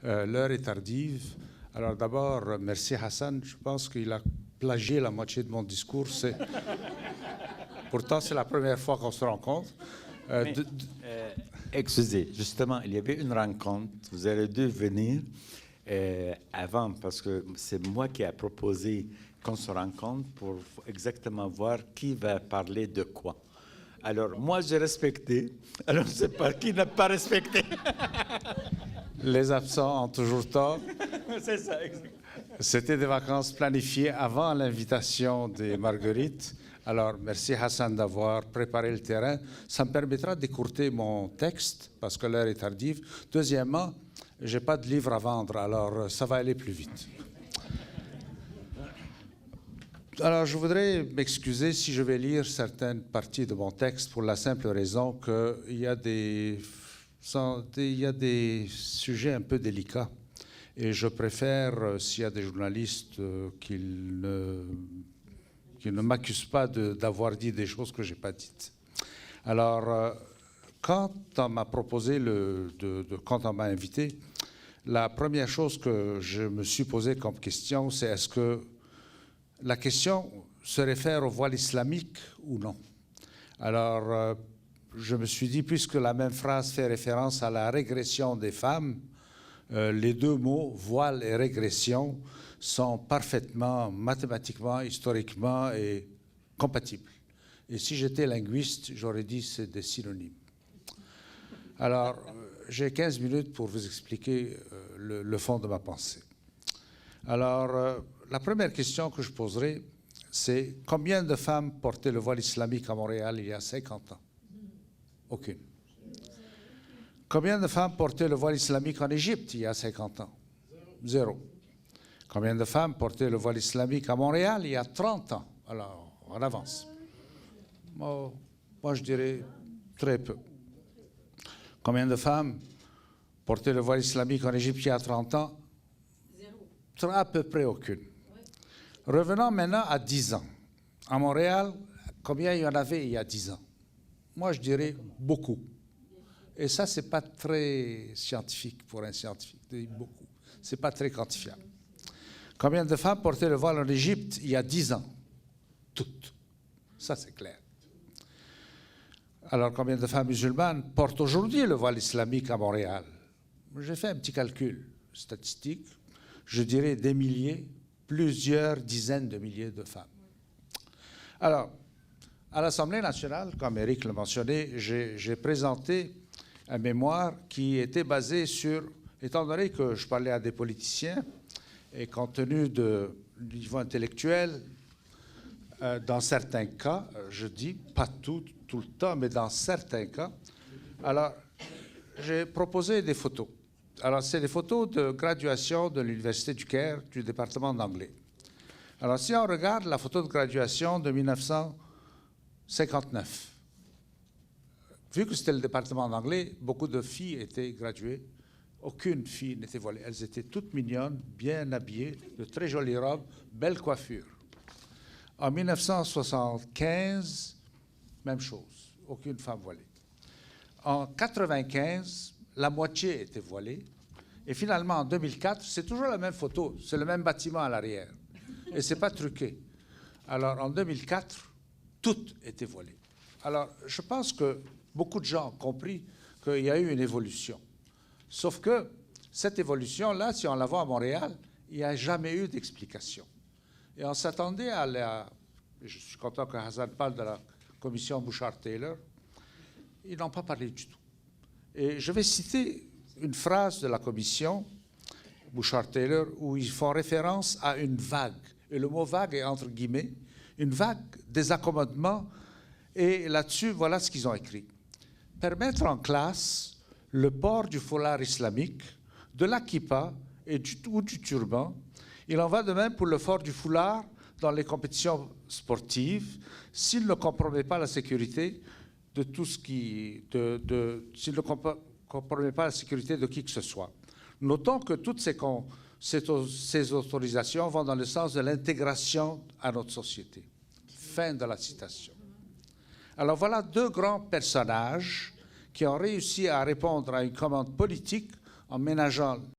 L'heure est tardive. Alors d'abord, merci Hassan. Je pense qu'il a plagié la moitié de mon discours. Pourtant, c'est la première fois qu'on se rencontre. Excusez, justement, il y avait une rencontre. Vous auriez dû venir avant, parce que c'est moi qui ai proposé qu'on se rencontre pour exactement voir qui va parler de quoi. Alors, moi, j'ai respecté. Alors, je ne sais pas qui n'a pas respecté. Les absents ont toujours tort. C'est ça, exactement. C'était des vacances planifiées avant l'invitation des Marguerites. Alors, merci Hassan d'avoir préparé le terrain. Ça me permettra d'écourter mon texte parce que l'heure est tardive. Deuxièmement, je n'ai pas de livre à vendre, alors ça va aller plus vite. Alors, je voudrais m'excuser si je vais lire certaines parties de mon texte pour la simple raison qu'il y a des sujets un peu délicats. Et je préfère, s'il y a des journalistes, qu'ils ne m'accusent pas d'avoir dit des choses que je n'ai pas dites. Alors, quand on m'a proposé, quand on m'a invité, la première chose que je me suis posée comme question, c'est est-ce que la question se réfère au voile islamique ou non? Alors, je me suis dit, puisque la même phrase fait référence à la régression des femmes, les deux mots, voile et régression, sont parfaitement, mathématiquement, historiquement et compatibles. Et si j'étais linguiste, j'aurais dit c'est des synonymes. Alors, j'ai 15 minutes pour vous expliquer le fond de ma pensée. Alors, la première question que je poserai, c'est combien de femmes portaient le voile islamique à Montréal il y a 50 ans? Aucune. Combien de femmes portaient le voile islamique en Égypte il y a 50 ans? Zéro. Combien de femmes portaient le voile islamique à Montréal il y a 30 ans? Alors, on avance. Moi, je dirais très peu. Combien de femmes portaient le voile islamique en Égypte il y a 30 ans? Zéro. À peu près aucune. Revenons maintenant à 10 ans. À Montréal, combien il y en avait il y a 10 ans? Moi, je dirais beaucoup. Et ça, ce n'est pas très scientifique pour un scientifique, beaucoup. Ce n'est pas très quantifiable. Combien de femmes portaient le voile en Égypte il y a 10 ans? Toutes. Ça, c'est clair. Alors, combien de femmes musulmanes portent aujourd'hui le voile islamique à Montréal? J'ai fait un petit calcul statistique. Je dirais des milliers, plusieurs dizaines de milliers de femmes. Alors, à l'Assemblée nationale, comme Éric l'a mentionné, j'ai présenté un mémoire qui était basé sur, étant donné que je parlais à des politiciens, et compte tenu du niveau intellectuel, dans certains cas, je dis pas tout le temps, mais dans certains cas, alors j'ai proposé des photos. Alors, c'est des photos de graduation de l'Université du Caire, du département d'anglais. Alors, si on regarde la photo de graduation de 1959, vu que c'était le département d'anglais, beaucoup de filles étaient graduées. Aucune fille n'était voilée. Elles étaient toutes mignonnes, bien habillées, de très jolies robes, belles coiffures. En 1975, même chose, aucune femme voilée. En 1995, la moitié était voilée. Et finalement, en 2004, c'est toujours la même photo, c'est le même bâtiment à l'arrière. Et ce n'est pas truqué. Alors, en 2004, toutes étaient voilées. Alors, je pense que beaucoup de gens ont compris qu'il y a eu une évolution. Sauf que cette évolution-là, si on la voit à Montréal, il n'y a jamais eu d'explication. Et on s'attendait à la... Je suis content que Hassan parle de la commission Bouchard-Taylor. Ils n'ont pas parlé du tout. Et je vais citer une phrase de la commission Bouchard-Taylor où ils font référence à une vague. Et le mot vague est entre guillemets, une vague des accommodements. Et là-dessus, voilà ce qu'ils ont écrit. Permettre en classe le port du foulard islamique, de la kippa ou du turban. Il en va de même pour le port du foulard dans les compétitions sportives, s'il ne compromet pas la sécurité de tout ce qui... s'il ne compromet pas la sécurité de qui que ce soit. Notons que toutes ces autorisations vont dans le sens de l'intégration à notre société. Fin de la citation. Alors voilà deux grands personnages qui ont réussi à répondre à une commande politique en ménageant